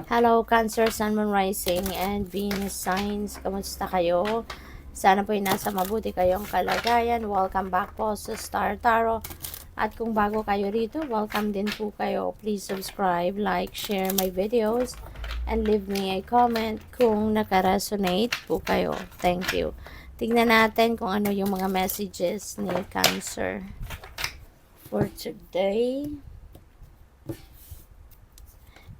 Hello, Cancer, Sun, Moon, Rising, and Venus signs. Kamusta kayo? Sana po nasa mabuti kayong kalagayan. Welcome back po sa Star Tarot. At kung bago kayo rito, welcome din po kayo. Please subscribe, like, share my videos, and leave me a comment kung nakaresonate po kayo. Thank you. Tignan natin kung ano yung mga messages ni Cancer for today.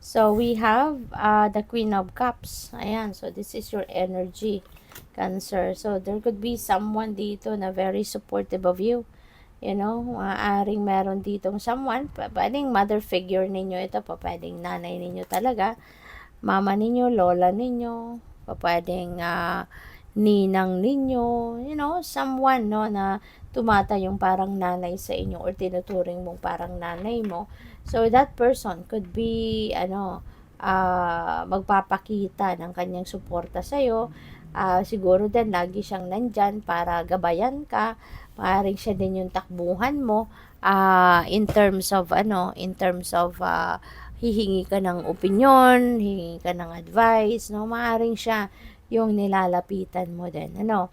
So, we have the Queen of Cups. Ayan. So, this is your energy, Cancer. So, there could be someone dito na very supportive of you. You know, maaaring meron ditong someone, pwedeng mother figure ninyo ito, pwedeng nanay ninyo talaga, mama ninyo, lola ninyo, pwedeng ninang ninyo, you know, someone, no, na tumatayong parang nanay sa inyo or tinuturing mong parang nanay mo. So, that person could be, magpapakita ng kanyang suporta sa'yo. Siguro din, lagi siyang nandyan para gabayan ka. Maaaring siya din yung takbuhan mo in terms of, hihingi ka ng opinion, hihingi ka ng advice, no? Maaaring siya yung nilalapitan mo din, ano?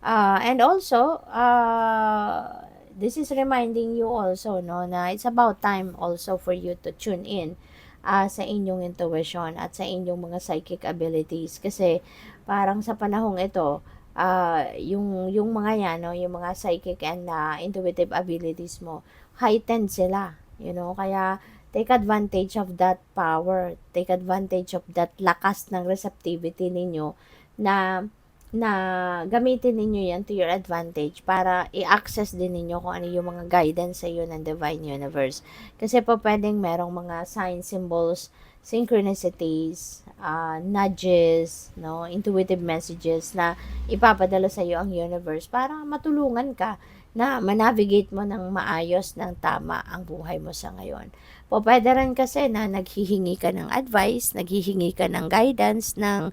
And also, this is reminding you also, no, na it's about time also for you to tune in sa inyong intuition at sa inyong mga psychic abilities. Kasi parang sa panahong ito, yung mga yan, no, yung mga psychic and intuitive abilities mo, heightened sila, you know, kaya take advantage of that power, take advantage of that lakas ng receptivity ninyo na gamitin ninyo yan to your advantage para i-access din ninyo kung ano yung mga guidance sa iyo ng Divine Universe. Kasi po pwedeng merong mga signs, symbols, synchronicities, nudges, no, intuitive messages na ipapadala sa iyo ang universe para matulungan ka na manavigate mo ng maayos, ng tama ang buhay mo sa ngayon. Po pwede rin kasi na naghihingi ka ng advice, naghihingi ka ng guidance, ng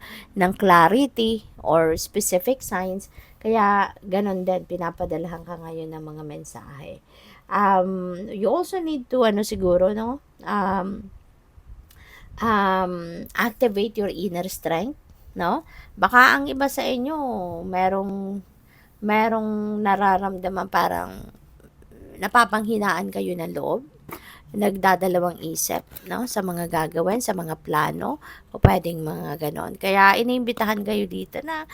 clarity or specific signs, kaya ganon din, pinapadalahan ka ngayon ng mga mensahe. You also need to, siguro, no, activate your inner strength, no? Baka ang iba sa inyo, merong nararamdaman parang napapanghinaan kayo ng loob, nagdadalawang isip, no, sa mga gagawin, sa mga plano, o pwedeng mga ganon. Kaya iniimbitahan kayo dito na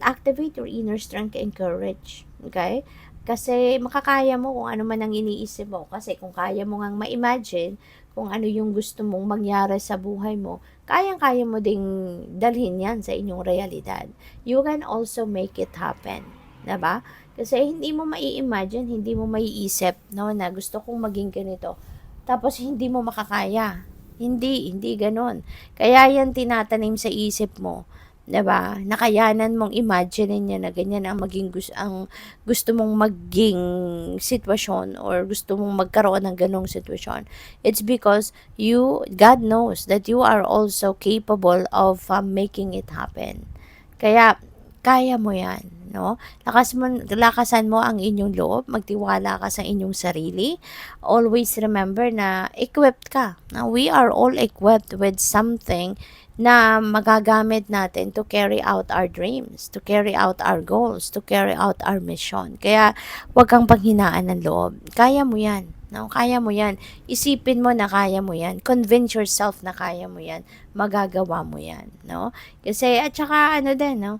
activate your inner strength and courage. Okay? Kasi makakaya mo kung ano man ang iniisip mo. Kasi kung kaya mo ngang ma-imagine kung ano yung gusto mong mangyari sa buhay mo, kayang-kaya mo ding dalhin yan sa inyong realidad. You can also make it happen. Diba? Kasi hindi mo mai-imagine, hindi mo maiisip, no, na gusto kong maging ganito. Tapos hindi mo makakaya. Hindi ganon. Kaya yan tinatanim sa isip mo. 'Di ba? Nakayanan mong imagine niya na ganyan ang gusto mong maging sitwasyon or gusto mong magkaroon ng ganong sitwasyon. It's because God knows that you are also capable of making it happen. Kaya kaya mo yan, no? Lakasan mo ang inyong loob, magtiwala ka sa inyong sarili. Always remember na equipped ka. Now, we are all equipped with something na magagamit natin to carry out our dreams, to carry out our goals, to carry out our mission. Kaya, huwag kang panghinaan ng loob. Kaya mo yan. No, kaya mo yan. Isipin mo na kaya mo yan. Convince yourself na kaya mo yan. Magagawa mo yan. No? Kasi, at saka din, no?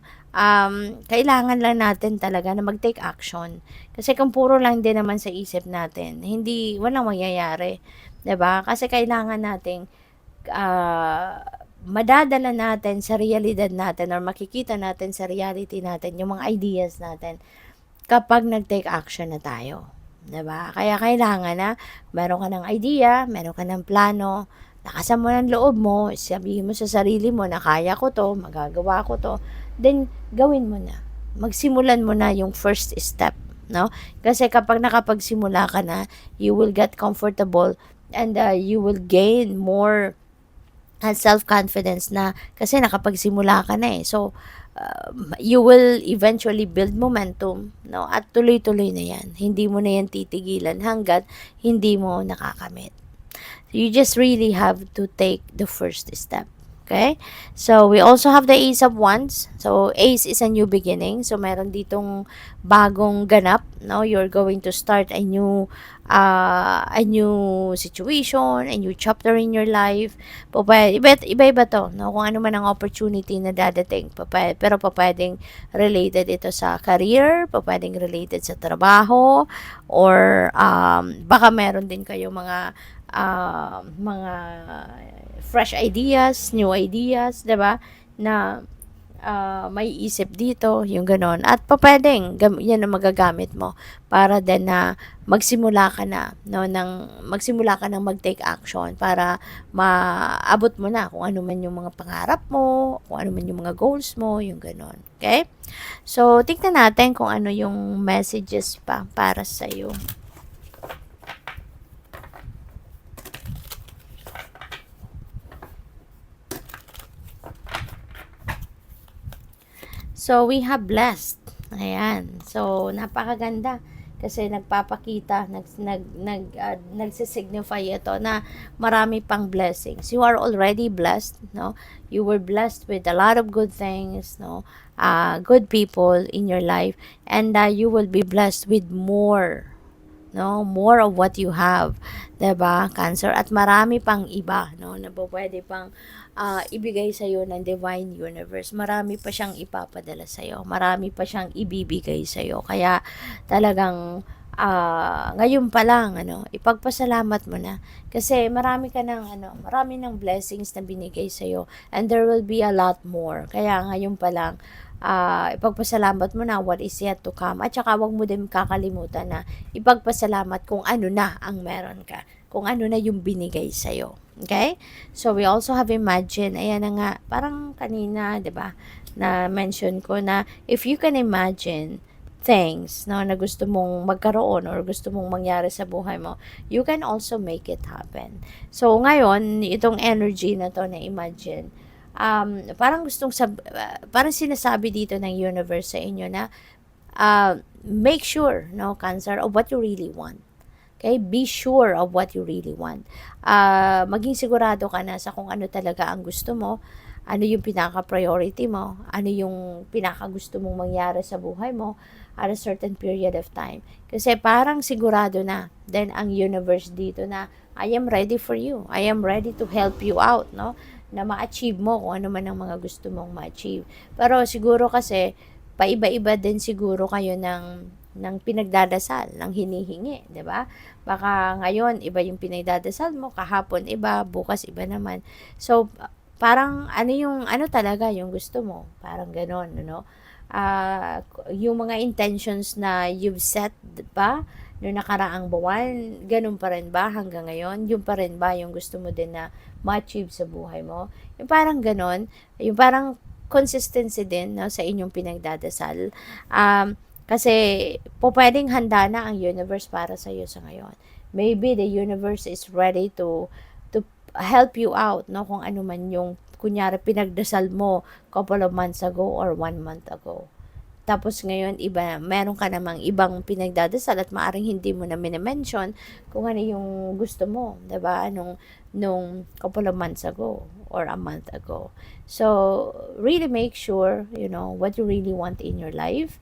Kailangan lang natin talaga na mag-take action. Kasi kung puro lang din naman sa isip natin, walang mangyayari. 'Di ba? Kasi kailangan nating madadala natin sa realidad natin or makikita natin sa reality natin yung mga ideas natin kapag nag-take action na tayo. 'Di ba? Kaya kailangan na meron ka ng idea, meron ka ng plano, lakasan mo ng loob mo, sabihin mo sa sarili mo na kaya ko to, magagawa ko to, then gawin mo na. Magsimulan mo na yung first step, no? Kasi kapag nakapagsimula ka na, you will get comfortable and you will gain more self-confidence na kasi nakapagsimula ka na eh. So, you will eventually build momentum, no? At tuloy-tuloy na yan. Hindi mo na yan titigilan hanggat hindi mo nakakamit. You just really have to take the first step. Okay? So, we also have the Ace of Wands. So, Ace is a new beginning. So, meron ditong bagong ganap. No? You're going to start a new situation, a new chapter in your life. Iba-iba to. No? Kung ano man ang opportunity na dadating. Pero pwedeng related ito sa career, pwedeng related sa trabaho, or baka meron din kayo mga fresh ideas, new ideas, 'di ba? Na may isip dito, yung ganon. At pwedeng yan ang magagamit mo para din na magsimula ka na, no, magsimula ka ng mag-take action para maabot mo na kung ano man yung mga pangarap mo, kung ano man yung mga goals mo, yung ganon. Okay? So, tingnan natin kung ano yung messages pa para sa iyo. So, we have blessed. Ayan. So, napakaganda kasi nagpapakita, nagsisignify ito na marami pang blessings. You are already blessed, no? You were blessed with a lot of good things, no? Good people in your life, and you will be blessed with more, no, more of what you have, 'di ba, Cancer? At marami pang iba, no, na pwede pang ibigay sa iyo ng divine universe. Marami pa siyang ipapadala sa iyo, marami pa siyang ibibigay sa iyo. Kaya talagang ngayon pa lang, ipagpasalamat mo na kasi marami ng blessings na binigay sa iyo, and there will be a lot more. Kaya ngayon pa lang, ipagpasalamat mo na what is yet to come. At saka wag mo din kakalimutan na ipagpasalamat kung ano na ang meron ka, kung ano na yung binigay sa'yo. Okay? So, we also have imagine, ayan na nga, parang kanina, di ba, na mention ko na if you can imagine things, no, na gusto mong magkaroon or gusto mong mangyari sa buhay mo, you can also make it happen. So, ngayon, itong energy na to na imagine, parang parang sinasabi dito ng universe sa inyo na make sure, no, Cancer, of what you really want. Okay? Be sure of what you really want. Maging sigurado ka na sa kung ano talaga ang gusto mo, ano yung pinaka-priority mo, ano yung pinaka-gusto mong mangyari sa buhay mo at a certain period of time. Kasi parang sigurado na then ang universe dito na I am ready for you. I am ready to help you out, no? Na ma-achieve mo kung ano man ang mga gusto mong ma-achieve. Pero siguro kasi paiba-iba din siguro kayo ng pinagdadasal, ng hinihingi, 'di ba? Baka ngayon iba yung pinagdadasal mo, kahapon iba, bukas iba naman. So parang ano talaga yung gusto mo, parang gano'n, ano? Yung mga intentions na you've set ba noong nakaraang buwan, ganun pa rin ba hanggang ngayon? Yung pa rin ba yung gusto mo din na ma-achieve sa buhay mo? Yung parang gano'n, yung parang consistency din, no, sa inyong pinagdadasal. Kasi pwedeng handa na ang universe para sa iyo sa ngayon. Maybe the universe is ready to help you out, no, kung ano man yung kunyari pinagdasal mo couple of months ago or 1 month ago. Tapos ngayon meron ka namang ibang pinagdadasal at maaring hindi mo na mini-mention kung ano yung gusto mo, 'di ba? Nung couple of months ago or a month ago. So, really make sure, what you really want in your life.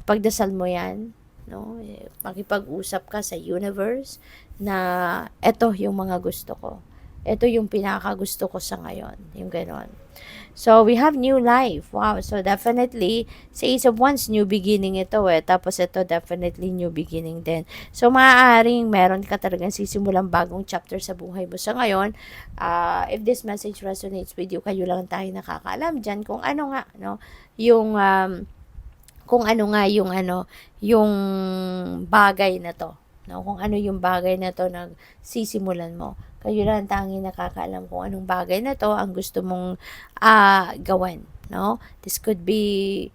Pagdasal mo 'yan, no? Makipag-usap ka sa universe na eto yung mga gusto ko. Ito yung pinakagusto ko sa ngayon. Yung ganon. So, we have new life. Wow. So, definitely, sa Ace of Wands, new beginning ito eh. Tapos ito, definitely new beginning din. So, maaaring meron ka talagang sisimulang bagong chapter sa buhay mo. So, ngayon, if this message resonates with you, kayo lang tayo nakakaalam dyan kung ano nga, no? Yung, kung ano nga yung bagay na to. No? Kung ano yung bagay na to na sisimulan mo. Kayo lang tanging nakakaalam kung anong bagay na to ang gusto mong gawin, no? This could be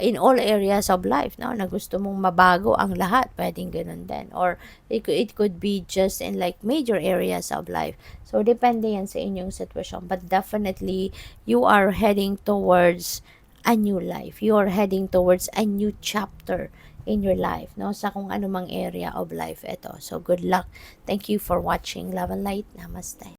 in all areas of life, no? Na gusto mong mabago ang lahat, pwedeng ganun din. Or it could be just in like major areas of life. So depende yan sa inyong sitwasyon, but definitely you are heading towards a new life. You are heading towards a new chapter in your life, no? Sa kung anumang area of life ito. So, good luck. Thank you for watching. Love and light. Namaste.